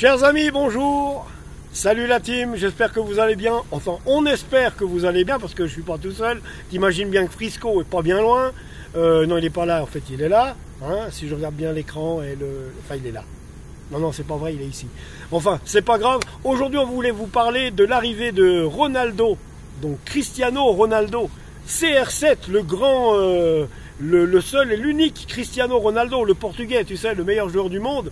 Chers amis, bonjour. Salut la team, j'espère que vous allez bien. Enfin, on espère que vous allez bien parce que je suis pas tout seul. T'imagines bien que Frisco est pas bien loin. Non, il est pas là, en fait, il est là. Hein, si je regarde bien l'écran, enfin, il est là. Non, c'est pas vrai, il est ici. Enfin, c'est pas grave. Aujourd'hui, on voulait vous parler de l'arrivée de Ronaldo. Donc, Cristiano Ronaldo. CR7, le grand, le seul et l'unique Cristiano Ronaldo, le portugais, tu sais, le meilleur joueur du monde.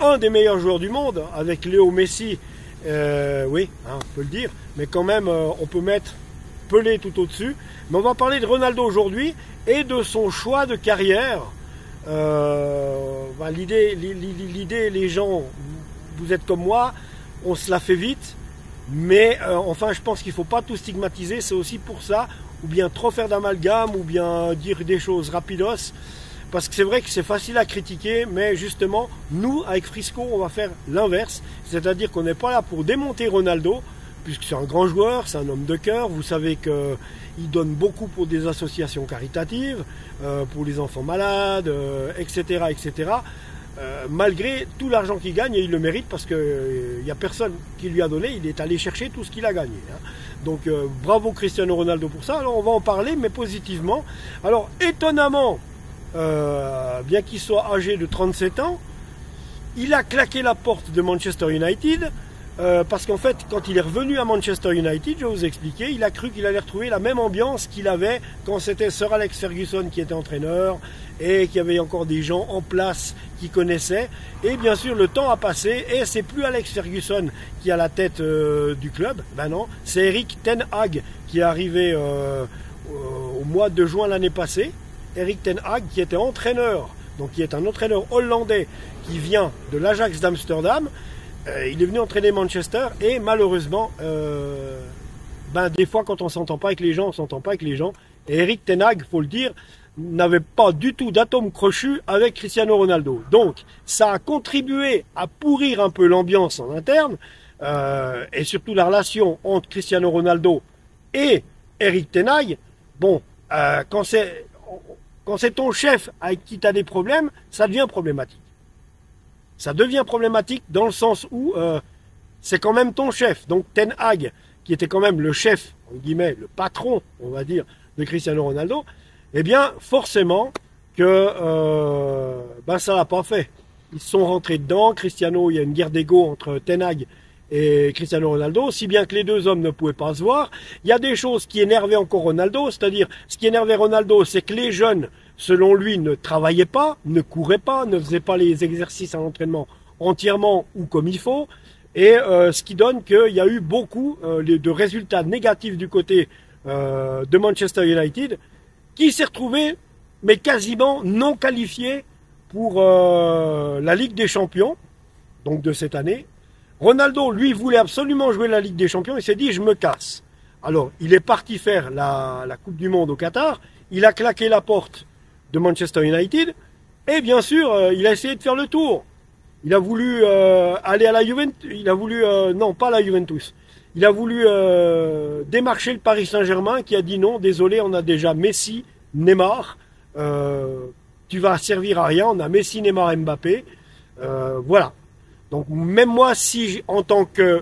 Un des meilleurs joueurs du monde, avec Léo Messi. Oui, hein, on peut le dire. Mais quand même, on peut mettre Pelé tout au-dessus. Mais on va parler de Ronaldo aujourd'hui et de son choix de carrière. L'idée, les gens, vous êtes comme moi, on se la fait vite, mais enfin je pense qu'il ne faut pas tout stigmatiser, c'est aussi pour ça, ou bien trop faire d'amalgame, ou bien dire des choses rapidos, parce que c'est vrai que c'est facile à critiquer, mais justement, nous, avec Frisco, on va faire l'inverse, c'est-à-dire qu'on n'est pas là pour démonter Ronaldo, puisque c'est un grand joueur, c'est un homme de cœur, vous savez qu'il donne beaucoup pour des associations caritatives, pour les enfants malades, etc. Malgré tout l'argent qu'il gagne, et il le mérite parce qu'il n'y a personne qui lui a donné, il est allé chercher tout ce qu'il a gagné. Hein. Donc bravo Cristiano Ronaldo pour ça, alors on va en parler, mais positivement. Alors étonnamment, bien qu'il soit âgé de 37 ans, il a claqué la porte de Manchester United. Parce qu'en fait, quand il est revenu à Manchester United, je vais vous expliquer, il a cru qu'il allait retrouver la même ambiance qu'il avait quand c'était Sir Alex Ferguson qui était entraîneur et qu'il y avait encore des gens en place qui connaissaient. Et bien sûr, le temps a passé et c'est plus Alex Ferguson qui a la tête du club. Ben non, c'est Erik ten Hag qui est arrivé au mois de juin l'année passée. Erik ten Hag qui était entraîneur, donc qui est un entraîneur hollandais qui vient de l'Ajax d'Amsterdam. Il est venu entraîner Manchester et malheureusement, des fois quand on s'entend pas avec les gens, on s'entend pas avec les gens. Et Erik ten Hag, faut le dire, n'avait pas du tout d'atome crochu avec Cristiano Ronaldo. Donc, ça a contribué à pourrir un peu l'ambiance en interne et surtout la relation entre Cristiano Ronaldo et Erik ten Hag. Bon, quand c'est ton chef avec qui tu as des problèmes, ça devient problématique. Ça devient problématique dans le sens où c'est quand même ton chef. Donc Ten Hag, qui était quand même le chef, en guillemets, le patron, on va dire, de Cristiano Ronaldo, eh bien, forcément que ça l'a pas fait. Ils sont rentrés dedans. Cristiano, il y a une guerre d'ego entre Ten Hag et Cristiano Ronaldo, si bien que les deux hommes ne pouvaient pas se voir. Il y a des choses qui énervaient encore Ronaldo, c'est-à-dire, ce qui énervait Ronaldo, c'est que les jeunes, selon lui, ne travaillaient pas, ne couraient pas, ne faisaient pas les exercices à l'entraînement entièrement ou comme il faut, et ce qui donne qu'il y a eu beaucoup de résultats négatifs du côté de Manchester United, qui s'est retrouvé, mais quasiment non qualifié pour la Ligue des Champions, donc de cette année. Ronaldo, lui, voulait absolument jouer la Ligue des Champions, il s'est dit, je me casse. Alors, il est parti faire la Coupe du Monde au Qatar, il a claqué la porte de Manchester United, et bien sûr, il a essayé de faire le tour. Il a voulu aller à la Juventus, il a voulu, non, pas la Juventus, il a voulu démarcher le Paris Saint-Germain, qui a dit non, désolé, on a déjà Messi, Neymar, tu vas servir à rien, on a Messi, Neymar, Mbappé, voilà. Donc même moi, si en tant que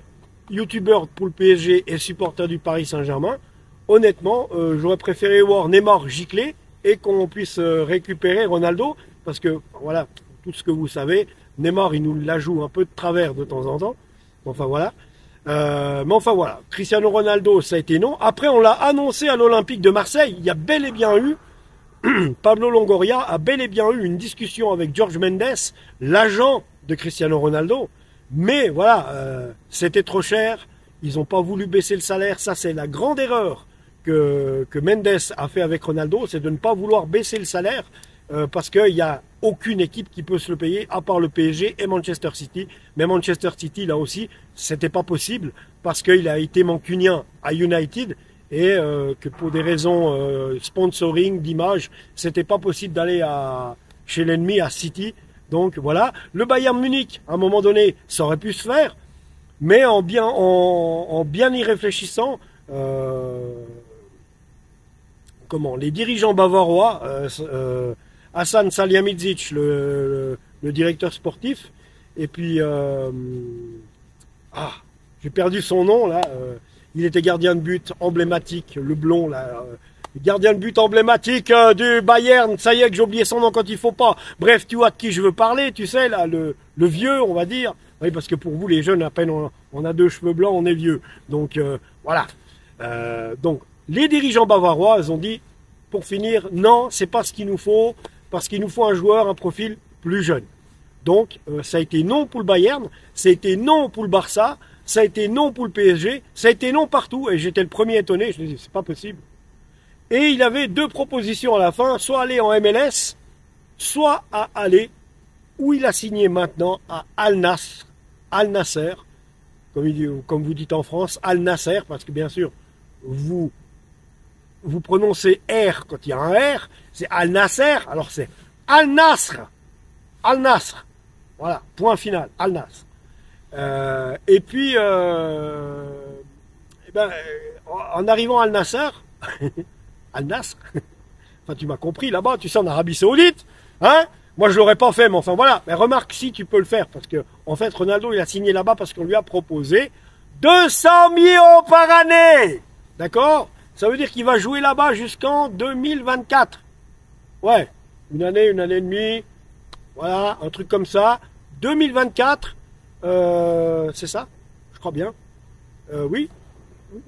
youtubeur pour le PSG et supporter du Paris Saint-Germain, honnêtement, j'aurais préféré voir Neymar gicler et qu'on puisse récupérer Ronaldo, parce que voilà, tout ce que vous savez, Neymar il nous la joue un peu de travers de temps en temps. Enfin voilà. Mais enfin voilà, Cristiano Ronaldo ça a été non. Après on l'a annoncé à l'Olympique de Marseille, il y a bel et bien eu Pablo Longoria a bel et bien eu une discussion avec Jorge Mendes, l'agent de Cristiano Ronaldo, mais voilà, c'était trop cher, ils n'ont pas voulu baisser le salaire, ça c'est la grande erreur que Mendes a fait avec Ronaldo, c'est de ne pas vouloir baisser le salaire, parce qu'il n'y a aucune équipe qui peut se le payer, à part le PSG et Manchester City, mais Manchester City là aussi, c'était pas possible, parce qu'il a été mancunien à United, et que pour des raisons sponsoring, d'image, c'était pas possible d'aller chez l'ennemi à City. Donc voilà, le Bayern Munich, à un moment donné, ça aurait pu se faire, mais en bien y réfléchissant, les dirigeants bavarois, Hassan Salihamidzic, le directeur sportif, Et puis, j'ai perdu son nom là. Il était gardien de but emblématique, le blond là. Gardien de but emblématique du Bayern. Ça y est que j'ai oublié son nom quand il faut pas. Bref, tu vois de qui je veux parler, tu sais là, le vieux, on va dire. Oui, parce que pour vous les jeunes, à peine on a 2 cheveux blancs, on est vieux. Donc voilà. Donc les dirigeants bavarois, ils ont dit, pour finir, non, c'est pas ce qu'il nous faut, parce qu'il nous faut un joueur, un profil plus jeune. Donc ça a été non pour le Bayern, ça a été non pour le Barça, ça a été non pour le PSG, ça a été non partout, et j'étais le premier étonné, je me dis, c'est pas possible. Et il avait 2 propositions à la fin, soit aller en MLS, soit à aller où il a signé maintenant à Al Nasser, comme vous dites en France, Al Nasser, parce que bien sûr, vous prononcez R quand il y a un R, c'est Al Nasser, alors c'est Al Nasr, voilà, point final, Al Nasr. Et puis, en arrivant à Al Nasser, Al Nasr, enfin tu m'as compris, là-bas, tu sais, en Arabie Saoudite, hein. Moi, je l'aurais pas fait, mais enfin voilà. Mais remarque, si tu peux le faire, parce que en fait, Ronaldo, il a signé là-bas parce qu'on lui a proposé 200 millions par année. D'accord? Ça veut dire qu'il va jouer là-bas jusqu'en 2024. Ouais, une année et demie. Voilà, un truc comme ça. 2024, c'est ça? Je crois bien. Oui.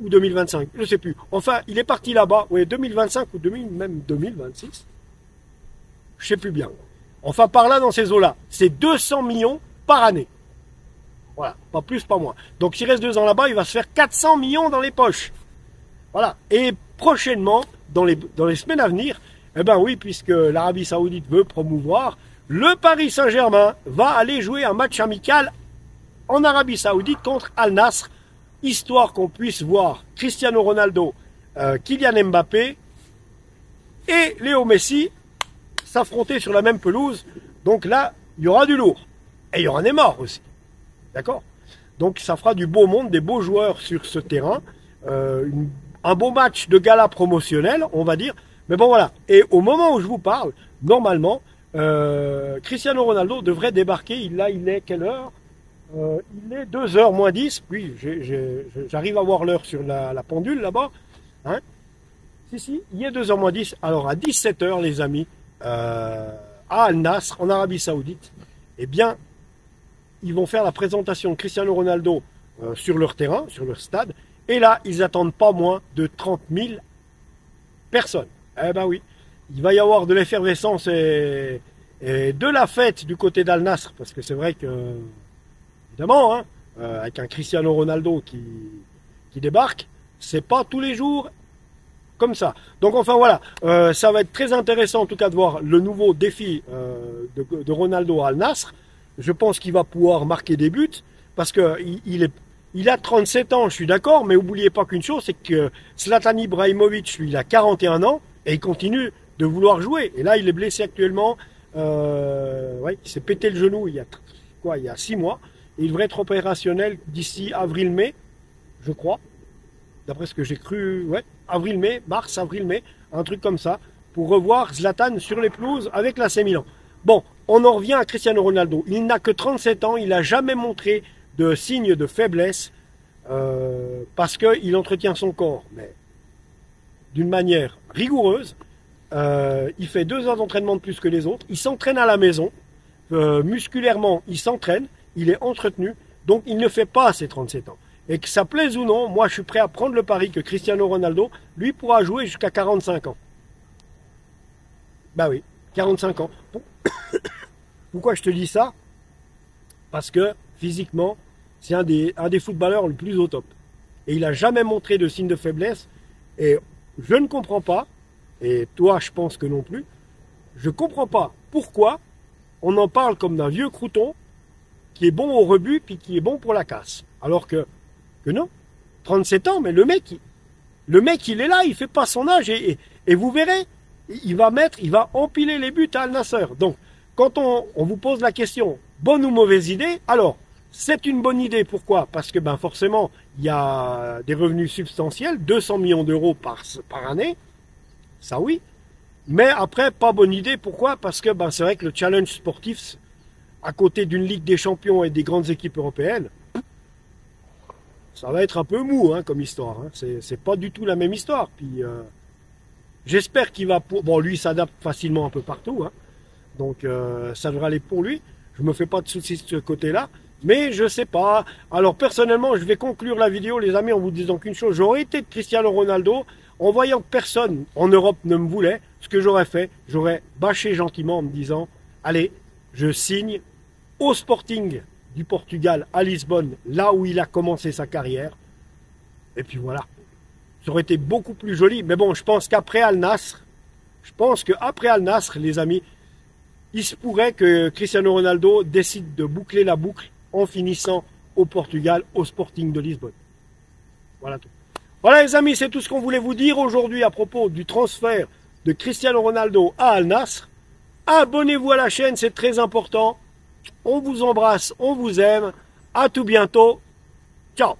Ou 2025, je sais plus. Enfin, il est parti là-bas. Oui, 2025 ou même 2026. Je sais plus bien. Enfin, par là, dans ces eaux-là, c'est 200 millions par année. Voilà, pas plus, pas moins. Donc, s'il reste 2 ans là-bas, il va se faire 400 millions dans les poches. Voilà. Et prochainement, dans les semaines à venir, eh ben oui, puisque l'Arabie Saoudite veut promouvoir, le Paris Saint-Germain va aller jouer un match amical en Arabie Saoudite contre Al Nasr, histoire qu'on puisse voir Cristiano Ronaldo, Kylian Mbappé et Léo Messi s'affronter sur la même pelouse. Donc là, il y aura du lourd. Et il y aura Neymar aussi. D'accord? Donc ça fera du beau monde, des beaux joueurs sur ce terrain. Un beau match de gala promotionnel, on va dire. Mais bon, voilà. Et au moment où je vous parle, normalement, Cristiano Ronaldo devrait débarquer. Il est quelle heure? Il est 2h moins 10. Oui, j'arrive à voir l'heure sur la pendule là-bas. Hein? Si, il est 2h moins 10. Alors à 17h, les amis, à Al Nasr, en Arabie Saoudite, eh bien, ils vont faire la présentation de Cristiano Ronaldo sur leur terrain, sur leur stade. Et là, ils attendent pas moins de 30 000 personnes. Eh ben oui, il va y avoir de l'effervescence et de la fête du côté d'Al Nasr, parce que c'est vrai que, évidemment, hein, avec un Cristiano Ronaldo qui débarque, c'est pas tous les jours comme ça. Donc enfin voilà, ça va être très intéressant en tout cas de voir le nouveau défi de Ronaldo à Al Nasr. Je pense qu'il va pouvoir marquer des buts, parce que il a 37 ans, je suis d'accord, mais n'oubliez pas qu'une chose, c'est que Zlatan Ibrahimovic, lui, il a 41 ans, et il continue de vouloir jouer. Et là, il est blessé actuellement, ouais, il s'est pété le genou il y a 6 mois, et il devrait être opérationnel d'ici avril-mai, je crois, d'après ce que j'ai cru, ouais, avril-mai, mars, avril-mai, un truc comme ça, pour revoir Zlatan sur les pelouses avec l'AC Milan. Bon, on en revient à Cristiano Ronaldo. Il n'a que 37 ans, il n'a jamais montré de signes de faiblesse, parce qu'il entretient son corps, mais d'une manière rigoureuse. Il fait 2 heures d'entraînement de plus que les autres, il s'entraîne à la maison, musculairement il s'entraîne, il est entretenu, donc il ne fait pas ses 37 ans. Et que ça plaise ou non, moi je suis prêt à prendre le pari que Cristiano Ronaldo, lui, pourra jouer jusqu'à 45 ans. Bah oui, 45 ans. Pourquoi je te dis ça? Parce que physiquement, c'est un des footballeurs le plus au top. Et il n'a jamais montré de signe de faiblesse. Et je ne comprends pas, et toi je pense que non plus, je ne comprends pas pourquoi on en parle comme d'un vieux crouton qui est bon au rebut puis qui est bon pour la casse. Alors que non, 37 ans, mais le mec il est là, il fait pas son âge et vous verrez, il va empiler les buts à Al Nasser. Donc, quand on vous pose la question, bonne ou mauvaise idée, alors, c'est une bonne idée, pourquoi? Parce que ben forcément, il y a des revenus substantiels, 200 millions d'euros par année, ça oui, mais après, pas bonne idée, pourquoi? Parce que ben, c'est vrai que le challenge sportif, à côté d'une Ligue des Champions et des grandes équipes européennes, ça va être un peu mou hein, comme histoire. Hein. C'est pas du tout la même histoire. Puis j'espère qu'il va... Bon, lui, il s'adapte facilement un peu partout. Hein. Donc ça devrait aller pour lui. Je me fais pas de soucis de ce côté-là. Mais je sais pas. Alors personnellement, je vais conclure la vidéo, les amis, en vous disant qu'une chose. J'aurais été de Cristiano Ronaldo, en voyant que personne en Europe ne me voulait. Ce que j'aurais fait, j'aurais bâché gentiment en me disant, allez, je signe au Sporting du Portugal à Lisbonne, là où il a commencé sa carrière. Et puis voilà. Ça aurait été beaucoup plus joli. Mais bon, je pense qu'après Al Nassr, les amis, il se pourrait que Cristiano Ronaldo décide de boucler la boucle en finissant au Portugal, au Sporting de Lisbonne. Voilà tout. Voilà les amis, c'est tout ce qu'on voulait vous dire aujourd'hui à propos du transfert de Cristiano Ronaldo à Al Nassr. Abonnez-vous à la chaîne, c'est très important. On vous embrasse, on vous aime. À tout bientôt. Ciao.